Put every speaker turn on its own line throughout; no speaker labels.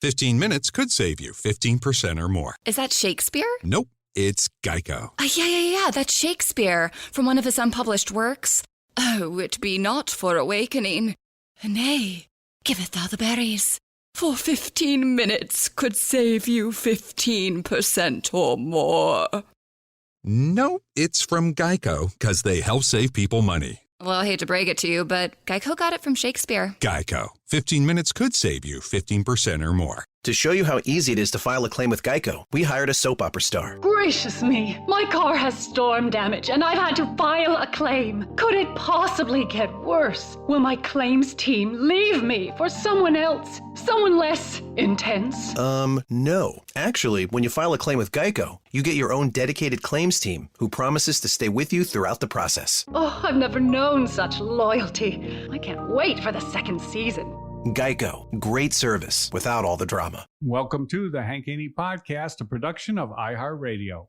15 minutes could save you 15% or more.
Is that Shakespeare?
Nope, it's Geico.
Yeah, that's Shakespeare from one of his unpublished works. Oh, it be not for awakening. Nay, giveth thou the berries. For 15 minutes could save you 15% or more.
Nope, it's from Geico, because they help save people money.
Well, I hate to break it to you, but Geico got it from Shakespeare.
Geico. 15 minutes could save you 15% or more.
To show you how easy it is to file a claim with Geico, we hired a soap opera star.
Gracious me, my car has storm damage and I've had to file a claim. Could it possibly get worse? Will my claims team leave me for someone else? Someone less intense?
No. Actually, when you file a claim with Geico, you get your own dedicated claims team who promises to stay with you throughout the process.
Oh, I've never known such loyalty. I can't wait for the second season.
Geico. Great service without all the drama.
Welcome to the Hank Haney Podcast, a production of iHeartRadio.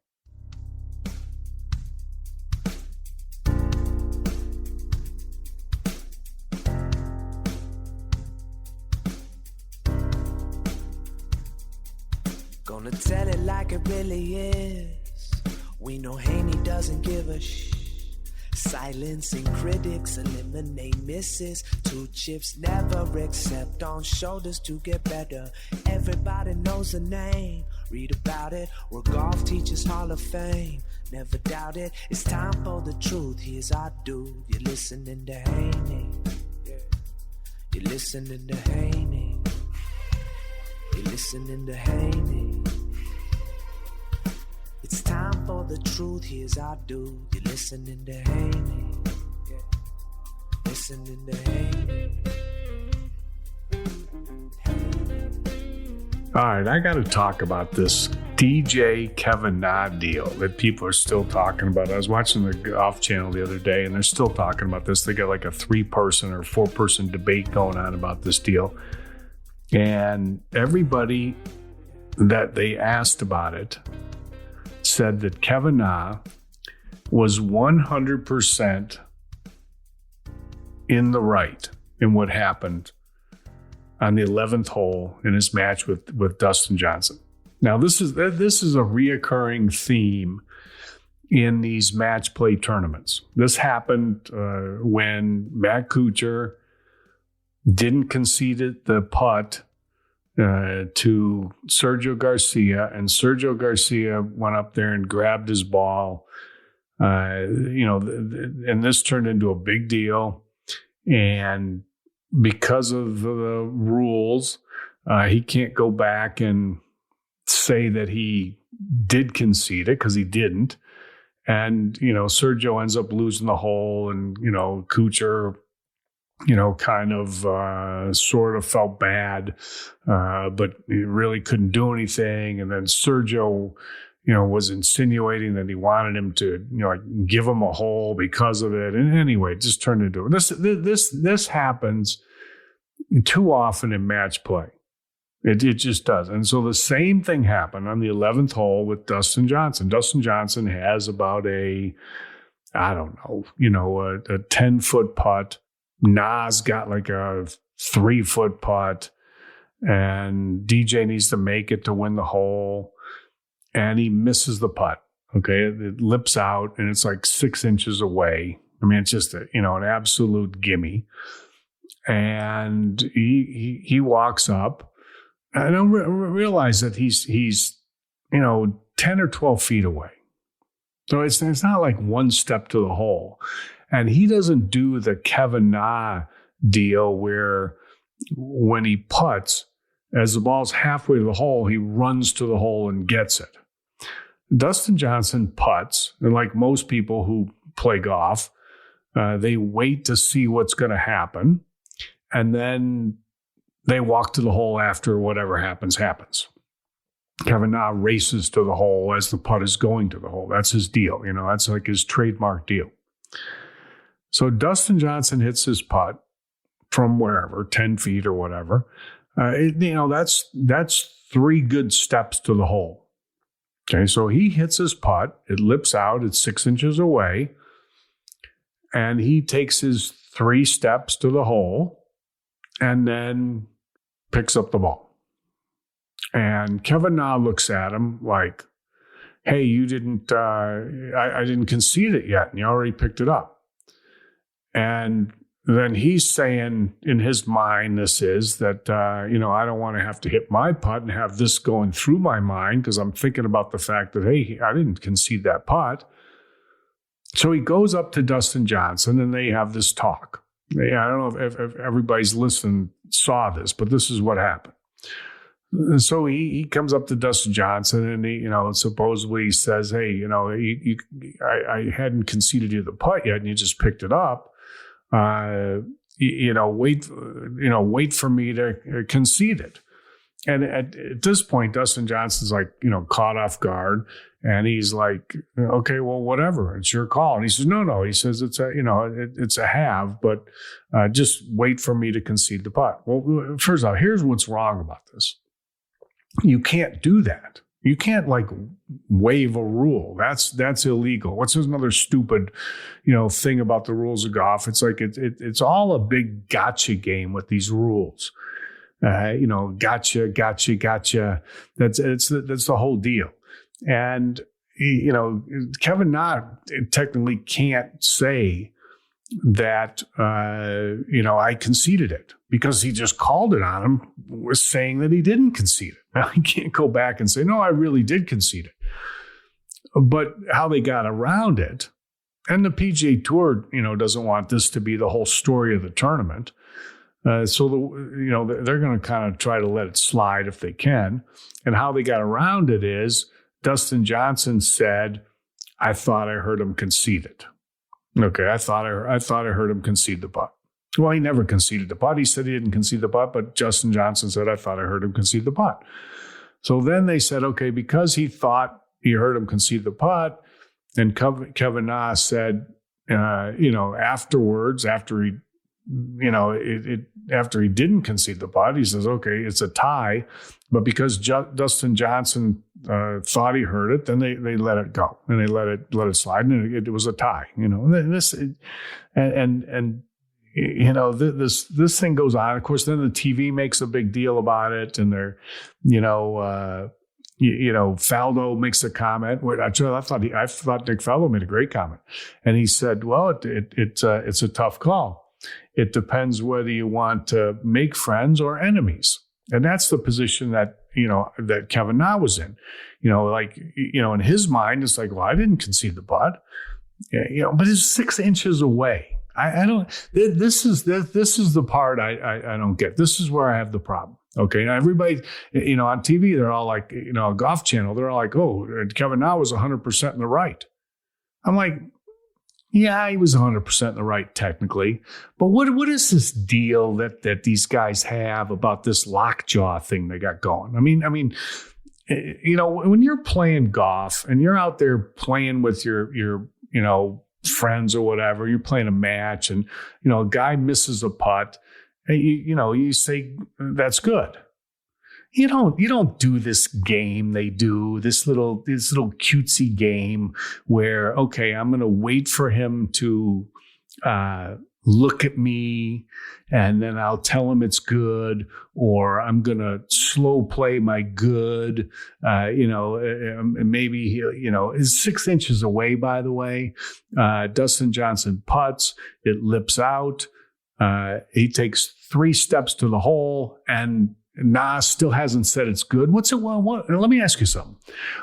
Gonna tell it like it really is. We know Haney doesn't give a shh. Silencing critics, eliminate misses. 2 chips never accept on shoulders to get better. Everybody knows the name. Read about it. We're golf teachers Hall of Fame. Never doubt it. It's time for the truth. Here's our dude. You're listening to Haney. Yeah. You're listening to Haney. You're listening to Haney. It's time for the truth, here's our dude. You're listening to Haney. Yeah. Listening to Haney.
All right, I got to talk about this DJ Kevin Na deal that people are still talking about. I was watching the Golf Channel the other day, and they're still talking about this. They got like a 3-person or 4-person debate going on about this deal. And everybody that they asked about it said that Kevin Na was 100% in the right in what happened on the 11th hole in his match with Dustin Johnson. Now, this is a reoccurring theme in these match play tournaments. This happened when Matt Kuchar didn't concede the putt to Sergio Garcia, and Sergio Garcia went up there and grabbed his ball. And this turned into a big deal. And because of the rules, he can't go back and say that he did concede it, because he didn't. And, Sergio ends up losing the hole, and, Kuchar, kind of sort of felt bad, but he really couldn't do anything. And then Sergio, was insinuating that he wanted him to, give him a hole because of it. And anyway, it just turned into this happens too often in match play. It just does. And so the same thing happened on the 11th hole with Dustin Johnson. Dustin Johnson has about a 10-foot putt. Nas got like a 3-foot putt, and DJ needs to make it to win the hole, and he misses the putt. Okay, it lips out, and it's like 6 inches away. I mean, it's just an absolute gimme. And he walks up, and I don't realize that he's 10 or 12 feet away. So it's not like one step to the hole. And he doesn't do the Kevin Na deal where when he putts, as the ball's halfway to the hole, he runs to the hole and gets it. Dustin Johnson putts, and like most people who play golf, they wait to see what's going to happen, and then they walk to the hole after whatever happens. Kevin Na races to the hole as the putt is going to the hole. That's his deal. That's like his trademark deal. So Dustin Johnson hits his putt from wherever, 10 feet or whatever. That's 3 good steps to the hole. Okay, so he hits his putt. It lips out. It's 6 inches away. And he takes his 3 steps to the hole and then picks up the ball. And Kevin Na looks at him like, hey, you didn't, I didn't concede it yet, and you already picked it up. And then he's saying in his mind, this is that, I don't want to have to hit my putt and have this going through my mind because I'm thinking about the fact that, hey, I didn't concede that putt. So he goes up to Dustin Johnson and they have this talk. I don't know if everybody's listening saw this, but this is what happened. And so he comes up to Dustin Johnson and he, supposedly says, hey, I hadn't conceded you the putt yet and you just picked it up. Wait for me to concede it. And at this point, Dustin Johnson's like, caught off guard. And he's like, okay, well, whatever. It's your call. And he says, no. He says, it's a have, but just wait for me to concede the putt. Well, first off, here's what's wrong about this. You can't do that. You can't waive a rule. That's illegal. What's another stupid, thing about the rules of golf? It's like it's all a big gotcha game with these rules. Gotcha. That's the whole deal. And Kevin Na technically can't say that I conceded it because he just called it on him, was saying that he didn't concede it. Now he can't go back and say, no, I really did concede it. But how they got around it, and the PGA Tour, doesn't want this to be the whole story of the tournament. So they're going to kind of try to let it slide if they can. And how they got around it is Dustin Johnson said, I thought I heard him concede it. Okay, I thought I heard him concede the putt. Well, he never conceded the putt. He said he didn't concede the putt, but Dustin Johnson said, I thought I heard him concede the putt. So then they said, okay, because he thought he heard him concede the putt, and Kevin Na said, afterwards, after he didn't concede the putt, he says, okay, it's a tie. But because Dustin Johnson thought he heard it, then they let it go and they let it slide, and it was a tie. This thing goes on. Of course, then the TV makes a big deal about it, and they're, Faldo makes a comment. I thought Nick Faldo made a great comment, and he said, well, it's a tough call. It depends whether you want to make friends or enemies. And that's the position that, that Kevin Na was in. In his mind, it's like, well, I didn't concede the putt. But it's 6 inches away. I don't, this is the part I don't get. This is where I have the problem. Okay. Now everybody, on TV, they're all like, a Golf Channel, they're all like, oh, Kevin Na was 100% in the right. I'm like, yeah, he was 100% in the right technically. But what is this deal that these guys have about this lockjaw thing they got going? I mean, when you're playing golf and you're out there playing with your friends or whatever, you're playing a match and, a guy misses a putt, and you say, that's good. You don't do this game they do, this little cutesy game where, okay, I'm going to wait for him to look at me and then I'll tell him it's good, or I'm going to slow play my good, maybe he'll, is 6 inches away, by the way. Dustin Johnson putts, it lips out. He takes 3 steps to the hole and Na still hasn't said it's good. Let me ask you something.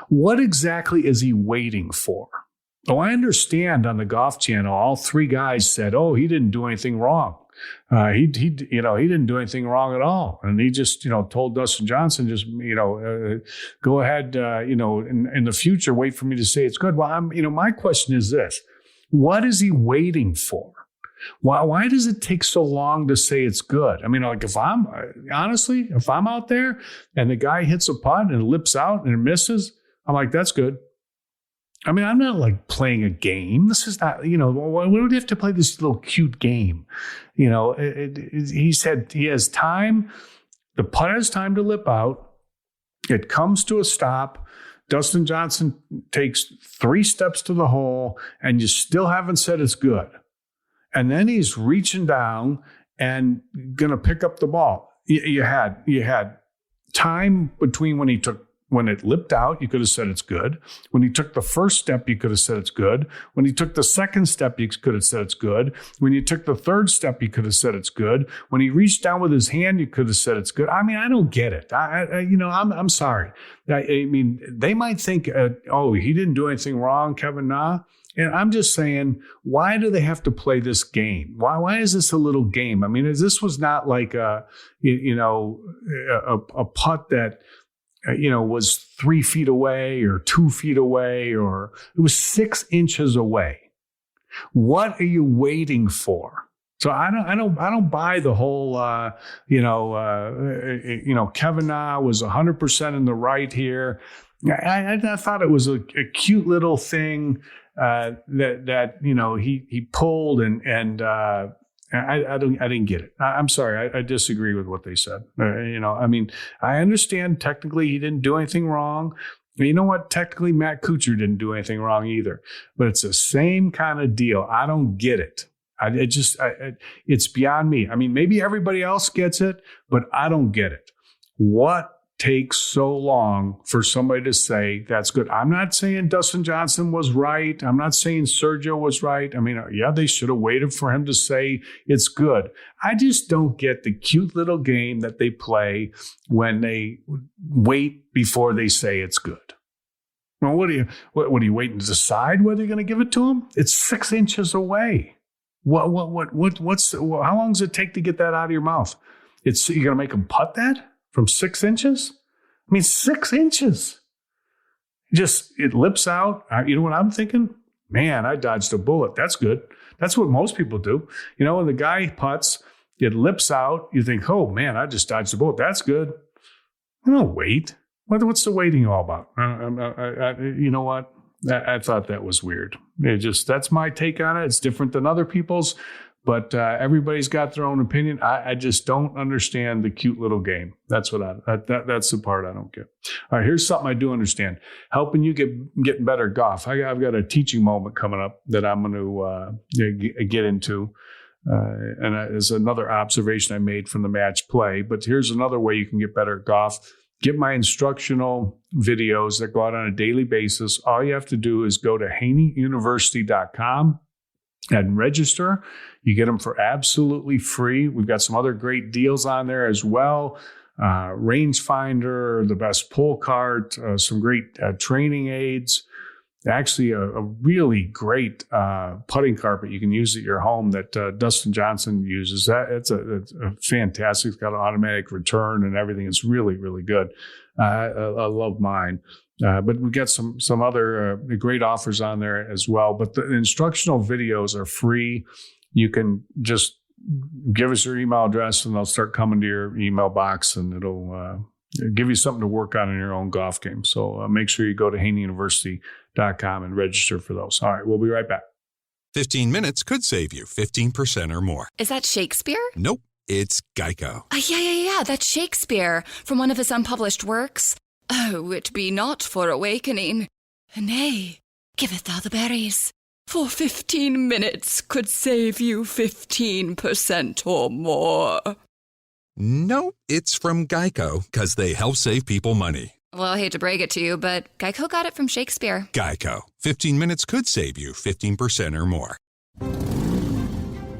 What exactly is he waiting for? Oh, I understand on the Golf Channel, all 3 guys said, oh, he didn't do anything wrong. He didn't do anything wrong at all. And he just, told Dustin Johnson, just, go ahead, in the future, wait for me to say it's good. Well, my question is this. What is he waiting for? Why does it take so long to say it's good? I mean, if I'm out there and the guy hits a putt and lips out and it misses, I'm like, that's good. I mean, I'm not playing a game. This is not, why do we have to play this little cute game? He said he has time. The putt has time to lip out. It comes to a stop. Dustin Johnson takes 3 steps to the hole and you still haven't said it's good. And then he's reaching down and going to pick up the ball. You had time between when it lipped out, you could have said it's good. When he took the first step, you could have said it's good. When he took the second step, you could have said it's good. When you took the third step, you could have said it's good. When he reached down with his hand, you could have said it's good. I mean, I don't get it. I'm sorry. I mean, they might think, he didn't do anything wrong, Kevin Na. And I'm just saying, why do they have to play this game? Why is this a little game? I mean, this was not like a putt that, was 3 feet away or 2 feet away, or it was 6 inches away. What are you waiting for? So I don't buy the whole, Kevin Na was 100% in the right here. I thought it was a cute little thing that he pulled and I didn't get it. I'm sorry. I disagree with what they said. I understand technically he didn't do anything wrong. You know what? Technically, Matt Kuchar didn't do anything wrong either. But it's the same kind of deal. I don't get it. It's beyond me. I mean, maybe everybody else gets it, but I don't get it. What takes so long for somebody to say that's good? I'm not saying Dustin Johnson was right. I'm not saying Sergio was right. I mean, yeah, they should have waited for him to say it's good. I just don't get the cute little game that they play when they wait before they say it's good. Well, what are you waiting to decide whether you're going to give it to him? It's 6 inches away. How long does it take to get that out of your mouth? You're going to make him putt that? From 6 inches? I mean, 6 inches. It lips out. You know what I'm thinking? Man, I dodged a bullet. That's good. That's what most people do. When the guy putts, it lips out. You think, oh, man, I just dodged a bullet. That's good. No, wait. What's the waiting all about? You know what? I thought that was weird. That's my take on it. It's different than other people's. But everybody's got their own opinion. I just don't understand the cute little game. That's that's the part I don't get. All right, here's something I do understand. Helping you getting better at golf. I've got a teaching moment coming up that I'm going to get into. And there's another observation I made from the match play. But here's another way you can get better at golf. Get my instructional videos that go out on a daily basis. All you have to do is go to haneyuniversity.com and register. You get them for absolutely free. We've got some other great deals on there as well. Rangefinder, the best pull cart, some great training aids. Actually, a really great putting carpet you can use at your home that Dustin Johnson uses. It's a fantastic. It's got an automatic return and everything. It's really, really good. I love mine. But we got some other great offers on there as well. But the instructional videos are free. You can just give us your email address and they'll start coming to your email box, and it'll give you something to work on in your own golf game. So make sure you go to haneyuniversity.com and register for those. All right, we'll be right back.
15 minutes could save you 15% or more.
Is that Shakespeare?
Nope, it's Geico.
Yeah, that's Shakespeare from one of his unpublished works. Oh, it be not for awakening. Nay, giveth thou the berries. For 15 minutes could save you 15% or more.
Nope, it's from Geico, because they help save people money.
Well, I hate to break it to you, but Geico got it from Shakespeare.
Geico. 15 minutes could save you 15% or more.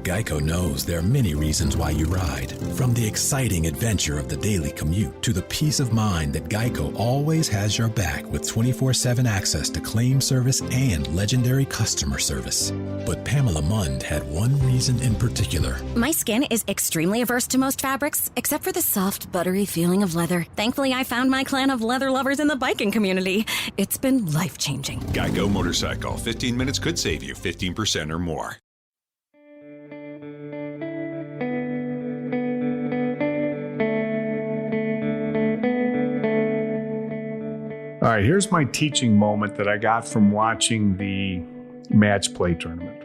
Geico knows there are many reasons why you ride. From the exciting adventure of the daily commute to the peace of mind that Geico always has your back with 24/7 access to claim service and legendary customer service. But Pamela Mund had one reason in particular.
My skin is extremely averse to most fabrics, except for the soft, buttery feeling of leather. Thankfully, I found my clan of leather lovers in the biking community. It's been life-changing.
Geico Motorcycle. 15 minutes could save you 15% or more.
All right, here's my teaching moment that I got from watching the match play tournament.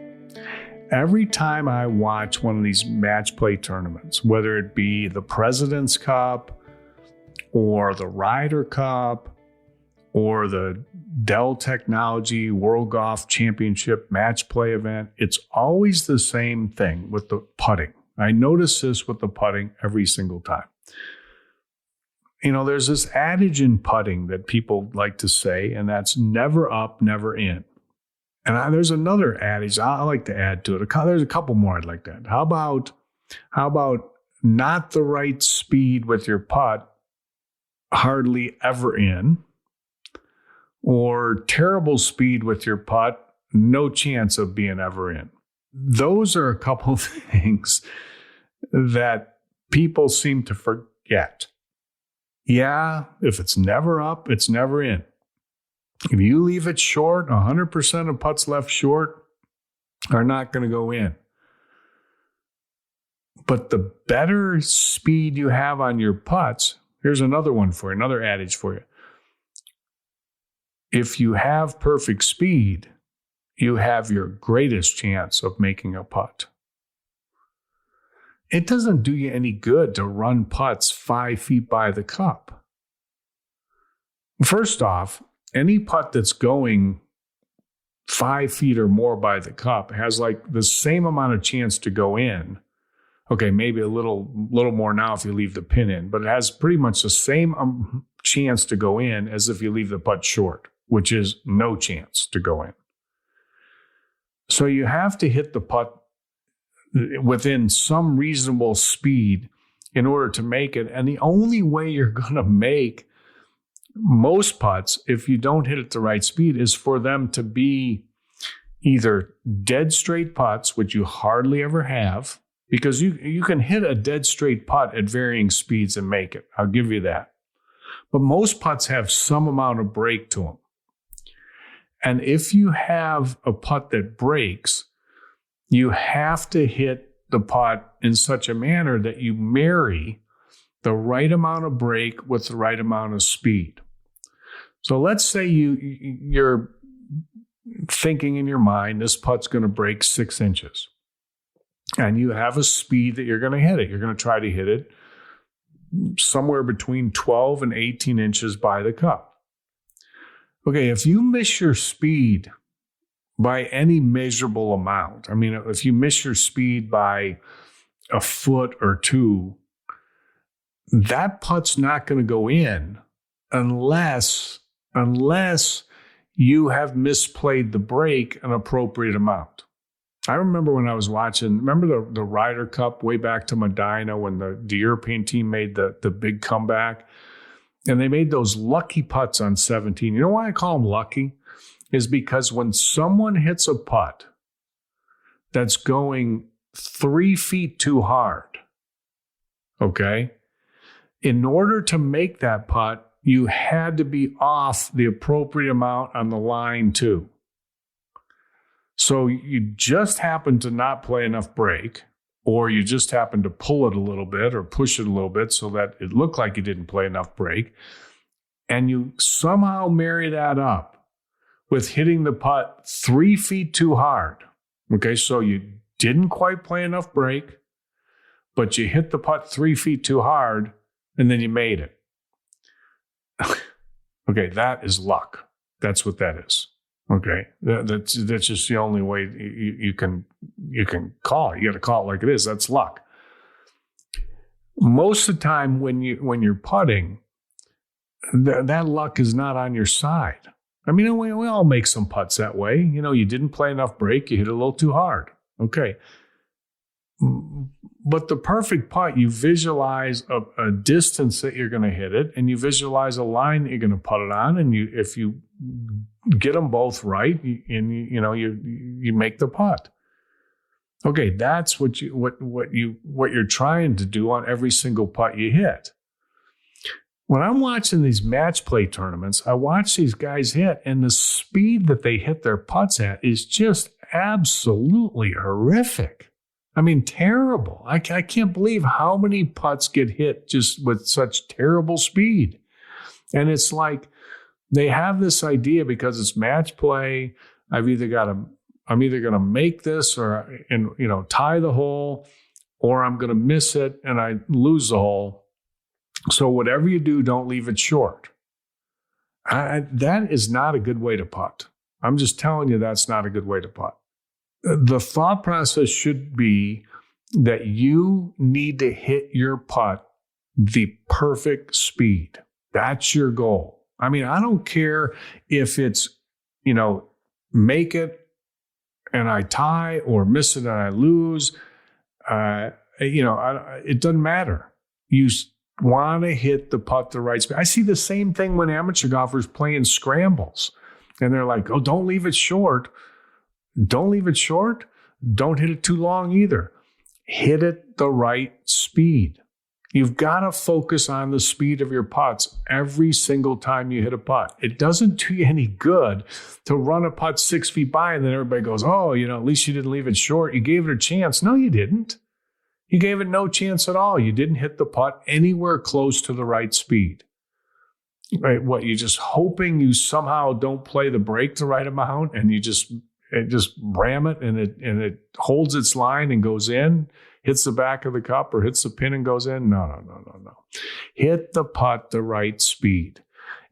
Every time I watch one of these match play tournaments, whether it be the President's Cup or the Ryder Cup or the Dell Technology World Golf Championship match play event, it's always the same thing with the putting. I notice this with the putting every single time. there's this adage in putting that people like to say, and that's never up, never in. And there's another adage I like to add to it. There's a couple more I'd like to add. How about not the right speed with your putt, hardly ever in, or terrible speed with your putt, no chance of being ever in. Those are a couple of things that people seem to forget. Yeah, if it's never up, it's never in. If you leave it short, 100% of putts left short are not going to go in. But the better speed you have on your putts, here's another one for you, another adage for you. If you have perfect speed, you have your greatest chance of making a putt. It doesn't do you any good to run putts 5 feet by the cup. First off, any putt that's going 5 feet or more by the cup has like the same amount of chance to go in. Okay, maybe a little more now if you leave the pin in, but it has pretty much the same chance to go in as if you leave the putt short, which is no chance to go in. So you have to hit the putt within some reasonable speed in order to make it. And the only way you're going to make most putts, if you don't hit at the right speed, is for them to be either dead straight putts, which you hardly ever have, because you can hit a dead straight putt at varying speeds and make it. I'll give you that. But most putts have some amount of break to them. And if you have a putt that breaks, you have to hit the putt in such a manner that you marry the right amount of break with the right amount of speed. So let's say you're thinking in your mind, this putt's going to break 6 inches. And you have a speed that you're going to hit it. You're going to try to hit it somewhere between 12 and 18 inches by the cup. Okay, if you miss your speed by any measurable amount, I mean, if you miss your speed by a foot or two, that putt's not going to go in unless you have misplayed the break an appropriate amount. I remember when I was watching, the Ryder Cup way back to Medina when the European team made the big comeback, and they made those lucky putts on 17. You know why I call them lucky? Is because when someone hits a putt that's going 3 feet too hard, okay, in order to make that putt, you had to be off the appropriate amount on the line too. So you just happened to not play enough break, or you just happened to pull it a little bit or push it a little bit so that it looked like you didn't play enough break, and you somehow marry that up with hitting the putt 3 feet too hard. Okay, so you didn't quite play enough break, but you hit the putt 3 feet too hard, and then you made it. Okay, that is luck. That's what that is. Okay, that's just the only way you can call it. You got to call it like it is. That's luck. Most of the time when you're putting, that luck is not on your side. I mean, we all make some putts that way. You didn't play enough break. You hit it a little too hard. Okay. But the perfect putt, you visualize a distance that you're going to hit it, and you visualize a line that you're going to put it on, and if you get them both right, you make the putt. Okay, that's what you're trying to do on every single putt you hit. When I'm watching these match play tournaments, I watch these guys hit, and the speed that they hit their putts at is just absolutely horrific. I mean, terrible. I can't believe how many putts get hit just with such terrible speed. And it's like they have this idea because it's match play. I'm either going to make this or tie the hole, or I'm going to miss it and I lose the hole. So whatever you do, don't leave it short. That is not a good way to putt. I'm just telling you, that's not a good way to putt. The thought process should be that you need to hit your putt the perfect speed. That's your goal. I mean, I don't care if it's, make it and I tie or miss it and I lose. It doesn't matter. You want to hit the putt the right speed. I see the same thing when amateur golfers playing scrambles. And they're like, oh, don't leave it short. Don't leave it short. Don't hit it too long either. Hit it the right speed. You've got to focus on the speed of your putts every single time you hit a putt. It doesn't do you any good to run a putt 6 feet by and then everybody goes, oh, at least you didn't leave it short. You gave it a chance. No, you didn't. You gave it no chance at all. You didn't hit the putt anywhere close to the right speed. Right? What, you're just hoping you somehow don't play the break the right amount and you just ram it and it holds its line and goes in, hits the back of the cup or hits the pin and goes in? No. Hit the putt the right speed.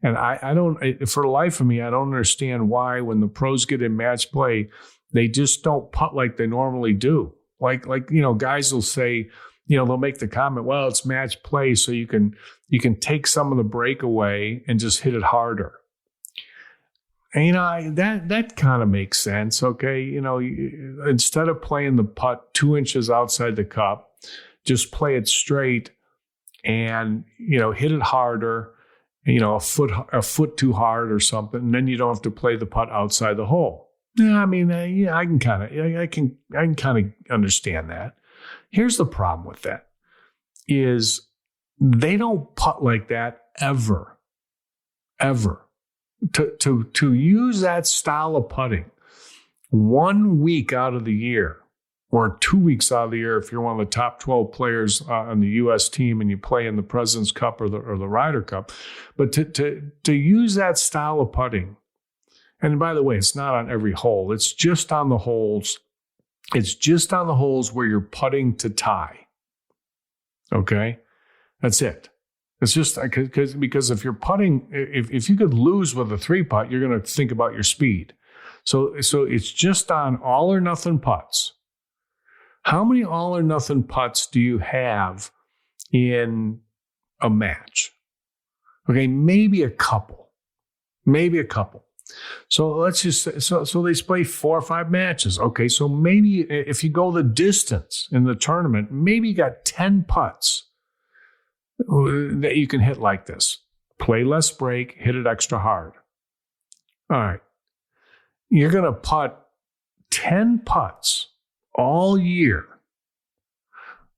And I don't, for the life of me, I don't understand why when the pros get in match play, they just don't putt like they normally do. Like guys will say, they'll make the comment, well, it's match play, so you can take some of the break away and just hit it harder. And that kind of makes sense. Okay. Instead of playing the putt 2 inches outside the cup, just play it straight and, hit it harder, a foot too hard or something. And then you don't have to play the putt outside the hole. Yeah. I mean, I can kind of understand that. Here's the problem with that is they don't putt like that ever. To use that style of putting 1 week out of the year or 2 weeks out of the year if you're one of the top 12 players on the U.S. team and you play in the President's Cup or the Ryder Cup, but to use that style of putting, and by the way, it's not on every hole. It's just on the holes. It's just on the holes where you're putting to tie. Okay? That's it. It's just because if you're putting, if you could lose with a 3-putt, you're going to think about your speed. So it's just on all or nothing putts. How many all or nothing putts do you have in a match? Okay, maybe a couple. So let's just say, so they play 4 or 5 matches. Okay, so maybe if you go the distance in the tournament, maybe you got 10 putts that you can hit like this. Play less break, hit it extra hard. All right. You're going to putt 10 putts all year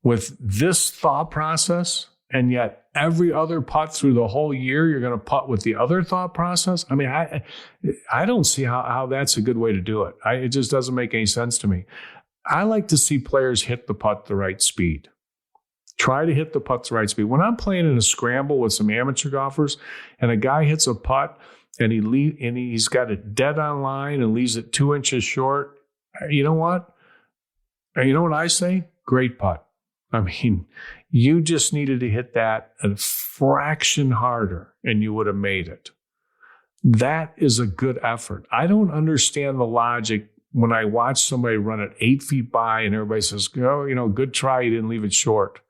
with this thought process, and yet every other putt through the whole year, you're going to putt with the other thought process? I mean, I don't see how that's a good way to do it. It just doesn't make any sense to me. I like to see players hit the putt the right speed. Try to hit the putt the right speed. When I'm playing in a scramble with some amateur golfers and a guy hits a putt and he's got it dead on line and leaves it 2 inches short, you know what? You know what I say? Great putt. I mean, you just needed to hit that a fraction harder and you would have made it. That is a good effort. I don't understand the logic when I watch somebody run it 8 feet by and everybody says, oh, good try, you didn't leave it short.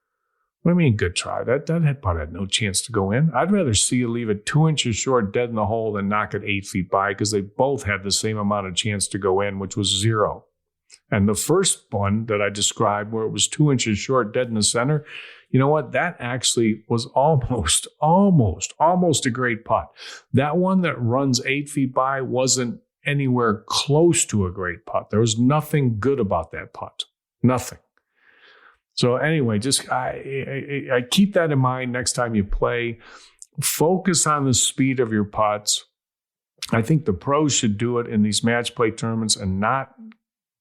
What do you mean, good try? That head putt had no chance to go in. I'd rather see you leave it 2 inches short dead in the hole than knock it 8 feet by because they both had the same amount of chance to go in, which was 0. And the first one that I described where it was 2 inches short dead in the center, you know what? That actually was almost a great putt. That one that runs 8 feet by wasn't anywhere close to a great putt. There was nothing good about that putt. Nothing. So anyway, just I keep that in mind next time you play. Focus on the speed of your putts. I think the pros should do it in these match play tournaments and not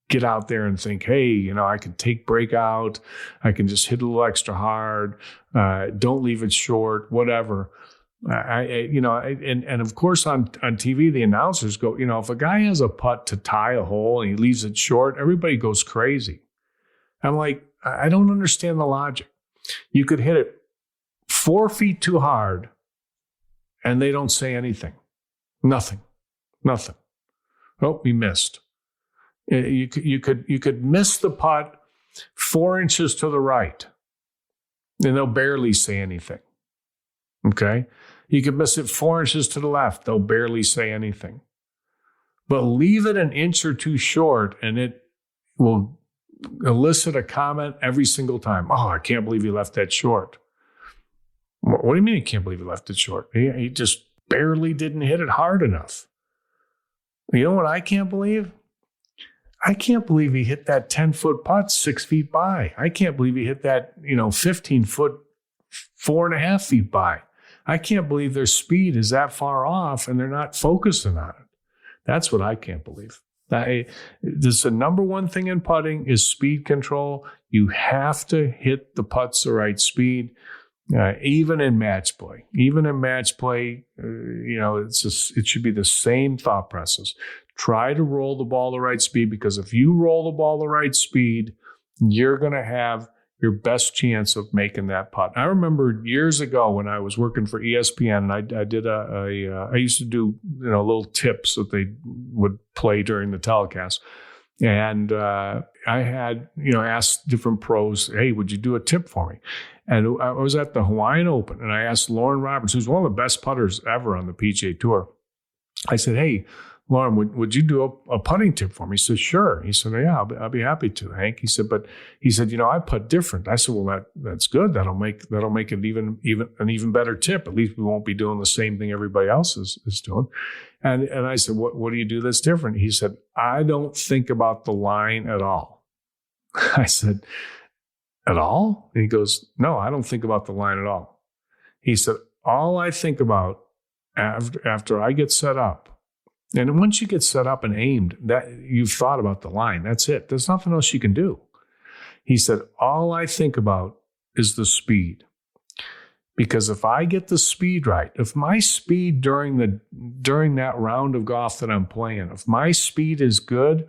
get out there and think, hey, I can take breakout. I can just hit a little extra hard. Don't leave it short, whatever. And of course on TV, the announcers go, if a guy has a putt to tie a hole and he leaves it short, everybody goes crazy. I'm like, I don't understand the logic. You could hit it 4 feet too hard and they don't say anything. Nothing. Oh, we missed. You could miss the putt 4 inches to the right. and they'll barely say anything. Okay? You could miss it 4 inches to the left. They'll barely say anything. But leave it an inch or two short, and it will elicit a comment every single time. Oh, I can't believe you left that short. What do you mean you can't believe you left it short? He just barely didn't hit it hard enough. You know what I can't believe? I can't believe he hit that 10-foot putt 6 feet by. I can't believe he hit that, 15-foot 4.5 feet by. I can't believe their speed is that far off and they're not focusing on it. That's what I can't believe. This is the number one thing in putting is speed control. You have to hit the putts the right speed, even in match play. Even in match play, it should be the same thought process. Try to roll the ball the right speed, because if you roll the ball the right speed, you're going to have your best chance of making that putt. I remember years ago when I was working for ESPN, and I did I used to do little tips that they would play during the telecast, and I had asked different pros, hey, would you do a tip for me? And I was at the Hawaiian Open, and I asked Lauren Roberts, who's one of the best putters ever on the PGA Tour. I said, hey, Lauren, would you do a putting tip for me? He said, sure. He said, yeah, I'll be happy to, Hank. He said, I putt different. I said, well, that's good. That'll make it an even better tip. At least we won't be doing the same thing everybody else is doing. And I said, what do you do that's different? He said, I don't think about the line at all. I said, at all? And he goes, no, I don't think about the line at all. He said, all I think about after I get set up, and once you get set up and aimed, that you've thought about the line. That's it. There's nothing else you can do. He said, all I think about is the speed. Because if I get the speed right, if my speed during that round of golf that I'm playing, if my speed is good,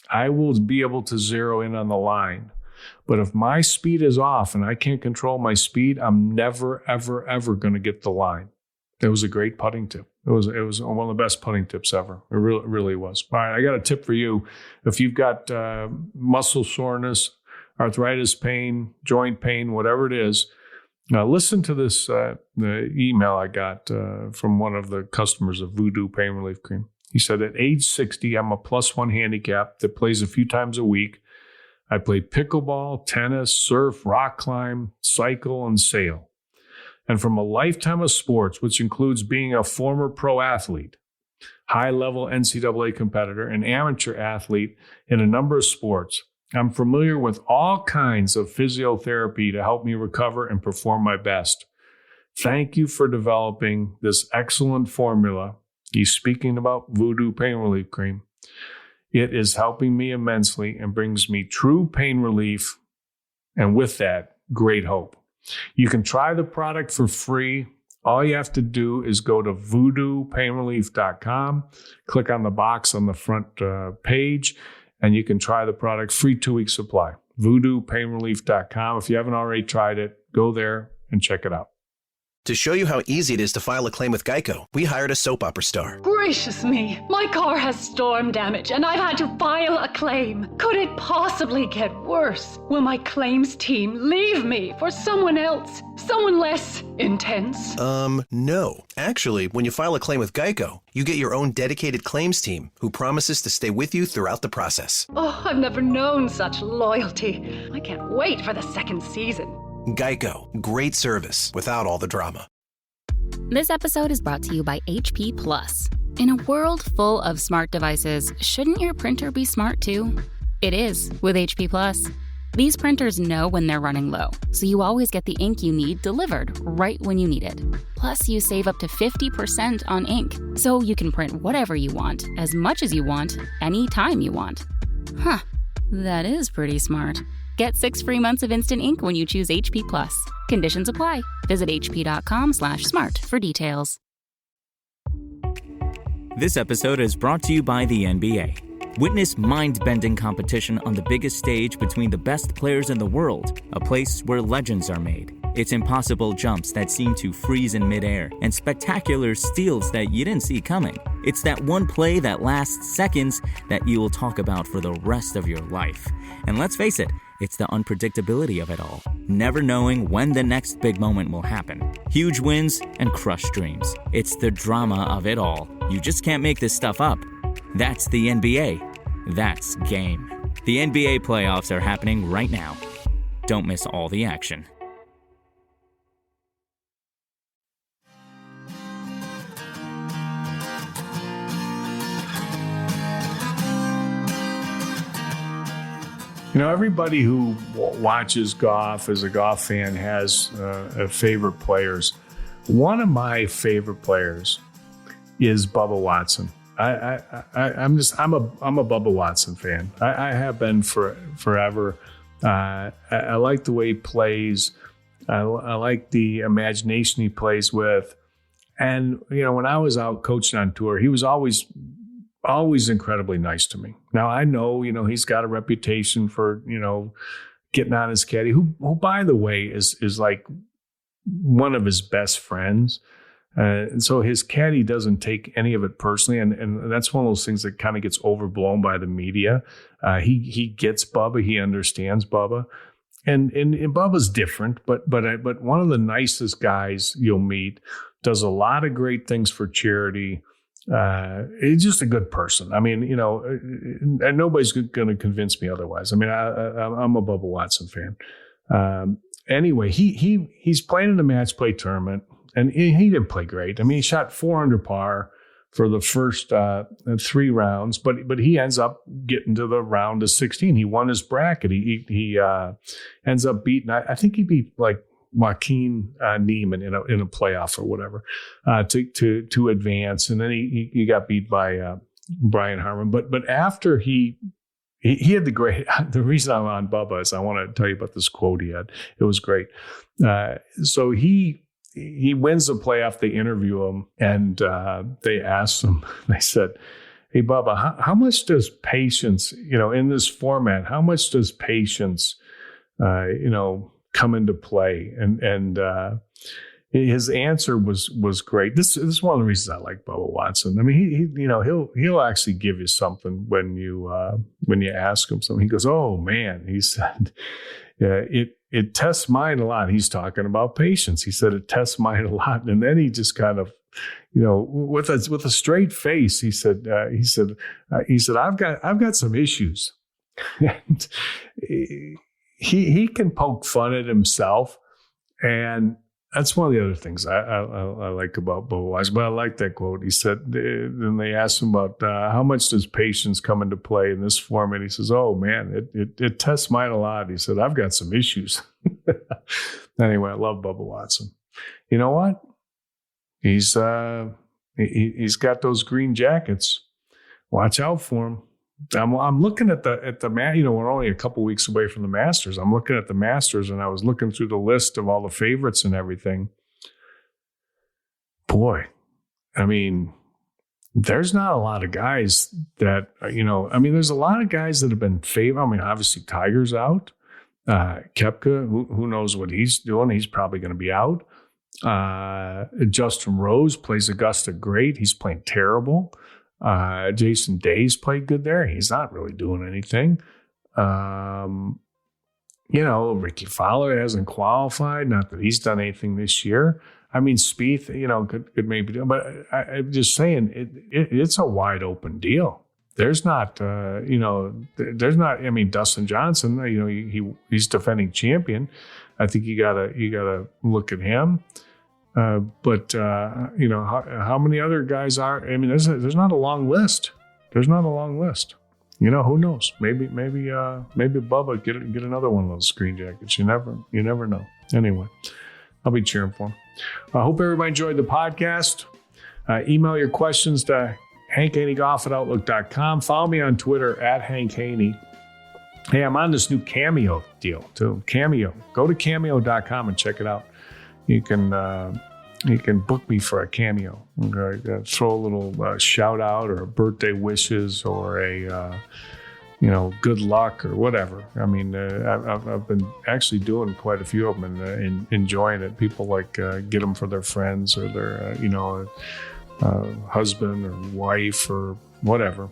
I will be able to zero in on the line. But if my speed is off and I can't control my speed, I'm never, ever, ever going to get the line. It was a great putting tip. It was one of the best putting tips ever. It really was. All right, I got a tip for you. If you've got muscle soreness, arthritis pain, joint pain, whatever it is, listen to this the email I got from one of the customers of Voodoo Pain Relief Cream. He said, at age 60, I'm a +1 handicap that plays a few times a week. I play pickleball, tennis, surf, rock climb, cycle, and sail. And from a lifetime of sports, which includes being a former pro athlete, high-level NCAA competitor, and amateur athlete in a number of sports, I'm familiar with all kinds of physiotherapy to help me recover and perform my best. Thank you for developing this excellent formula. He's speaking about Voodoo Pain Relief Cream. It is helping me immensely and brings me true pain relief, and with that, great hope. You can try the product for free. All you have to do is go to voodoopainrelief.com, click on the box on the front page, and you can try the product, free 2-week supply. voodoopainrelief.com. If you haven't already tried it, go there and check it out.
To show you how easy it is to file a claim with Geico, we hired a soap opera star.
Gracious me, my car has storm damage and I've had to file a claim. Could it possibly get worse? Will my claims team leave me for someone else? Someone less intense?
No. Actually, when you file a claim with Geico, you get your own dedicated claims team who promises to stay with you throughout the process.
Oh, I've never known such loyalty. I can't wait for the second season.
Geico. Great service without all the drama.
This episode is brought to you by HP Plus. In a world full of smart devices, shouldn't your printer be smart too? It is with HP Plus. These printers know when they're running low, so you always get the ink you need delivered right when you need it. Plus, you save up to 50% on ink, so you can print whatever you want, as much as you want, anytime you want. Huh, that is pretty smart. Get 6 free months of instant ink when you choose HP Plus. Conditions apply. Visit hp.com/smart for details.
This episode is brought to you by the NBA. Witness mind-bending competition on the biggest stage between the best players in the world, a place where legends are made. It's impossible jumps that seem to freeze in midair, and spectacular steals that you didn't see coming. It's that one play that lasts seconds that you will talk about for the rest of your life. And let's face it, It's the unpredictability of it all, never knowing when the next big moment will happen. Huge wins and crushed dreams. It's the drama of it all. You just can't make this stuff up. That's the NBA. That's game. The NBA playoffs are happening right now. Don't miss all the action.
You know, everybody who watches golf as a golf fan has favorite players. One of my favorite players is Bubba Watson. I'm a Bubba Watson fan. I have been forever. I like the way he plays. I like the imagination he plays with. And, you know, when I was out coaching on tour, he was always incredibly nice to me. Now, I know, you know, he's got a reputation for, you know, getting on his caddy, who by the way, is like one of his best friends. And so his caddy doesn't take any of it personally. And that's one of those things that kind of gets overblown by the media. He gets Bubba. He understands Bubba. And Bubba's different, but one of the nicest guys you'll meet, does a lot of great things for charity. He's just a good person. I mean, you know, and nobody's going to convince me otherwise. I mean, I'm a Bubba Watson fan. Anyway, he's playing in the match play tournament, and he didn't play great. I mean, he shot 4 under par for the first 3 rounds, but he ends up getting to the round of 16. He won his bracket. He ends up beating. I think he beat like Joaquin Neiman in a playoff or whatever to advance, and then he got beat by Brian Harman. But after he had the reason I'm on Bubba is I want to tell you about this quote he had. It was great. So he wins the playoff. They interview him, and they asked him. They said, "Hey Bubba, how much does patience, you know, in this format? How much does patience, you know, come into play?" And his answer was great. This is one of the reasons I like Bubba Watson. I mean, he you know, he'll actually give you something when you ask him something. He goes, "Oh man," he said, "Yeah, it tests mine a lot." He's talking about patience. He said it tests mine a lot, and then he just kind of, you know, with a straight face, he said, I've got some issues, and he can poke fun at himself, and that's one of the other things I like about Bubba Watson. But I like that quote. He said, then they asked him about how much does patience come into play in this format. He says, "Oh man, it tests mine a lot." He said, "I've got some issues." Anyway, I love Bubba Watson. You know what? He's got those green jackets. Watch out for him. I'm looking at the you know, we're only a couple weeks away from the Masters. I'm looking at the Masters, and I was looking through the list of all the favorites and everything. Boy, I mean, there's not a lot of guys that, you know, I mean, there's a lot of guys that have been favored. I mean, obviously Tiger's out. Koepka, who knows what he's doing? He's probably going to be out. Justin Rose plays Augusta great. He's playing terrible. Jason Day's played good there. He's not really doing anything. You know, Ricky Fowler hasn't qualified. Not that he's done anything this year. I mean, Spieth, you know, could maybe do, but I'm just saying it's a wide open deal. There's not, you know, there's not. I mean, Dustin Johnson, you know, he's defending champion. I think you gotta look at him. But you know, how many other guys are? I mean, there's not a long list. There's not a long list. You know, who knows? Maybe Bubba get another one of those screen jackets. You never know. Anyway, I'll be cheering for him. I hope everybody enjoyed the podcast. Email your questions to hankhaney@outlook.com. Follow me on Twitter @HankHaney. Hey, I'm on this new Cameo deal too. Cameo. Go to cameo.com and check it out. You can book me for a cameo. Throw a little shout out or a birthday wishes or a you know, good luck or whatever. I mean, I've been actually doing quite a few of them and enjoying it. People like get them for their friends or their you know, husband or wife or whatever,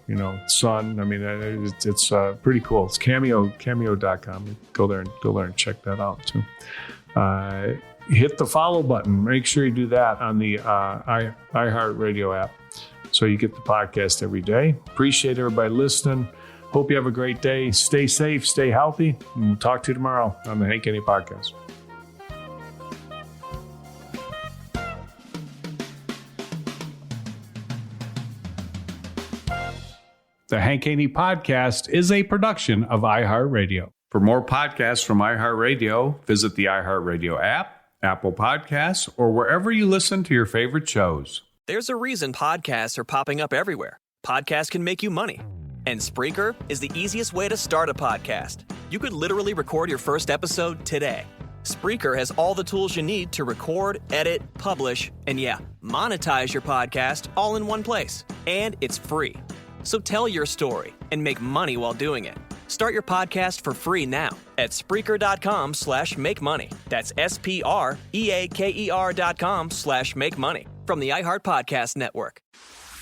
son. I mean, it's pretty cool. It's cameo.com. Go there and check that out too. Hit the follow button. Make sure you do that on the iHeartRadio app so you get the podcast every day. Appreciate everybody listening. Hope you have a great day. Stay safe, stay healthy, and we'll talk to you tomorrow on the Hank Haney Podcast. The Hank Haney Podcast is a production of iHeartRadio. For more podcasts from iHeartRadio, visit the iHeartRadio app, Apple Podcasts, or wherever you listen to your favorite shows.
There's a reason podcasts are popping up everywhere. Podcasts can make you money. And Spreaker is the easiest way to start a podcast. You could literally record your first episode today. Spreaker has all the tools you need to record, edit, publish, and monetize your podcast all in one place. And it's free. So tell your story and make money while doing it. Start your podcast for free now at Spreaker.com/make money. That's SPREAKER.com/make money. From the iHeart Podcast Network.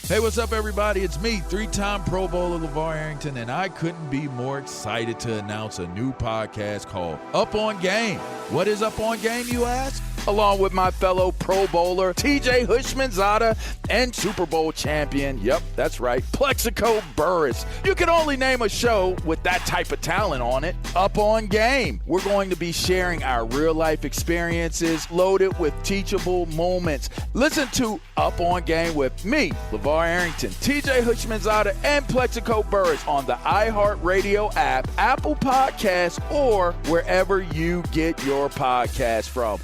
Hey, what's up, everybody? It's me, three-time Pro Bowler LeVar Arrington, and I couldn't be more excited to announce a new podcast called Up On Game. What is Up On Game, you ask? Along with my fellow Pro Bowler, TJ Hushmanzada, and Super Bowl champion, yep, that's right, Plexico Burress. You can only name a show with that type of talent on it. Up On Game. We're going to be sharing our real-life experiences loaded with teachable moments. Listen to Up On Game with me, LeVar Arrington, TJ Hushmanzada, and Plexico Burress on the iHeartRadio app, Apple Podcasts, or wherever you get your podcasts from.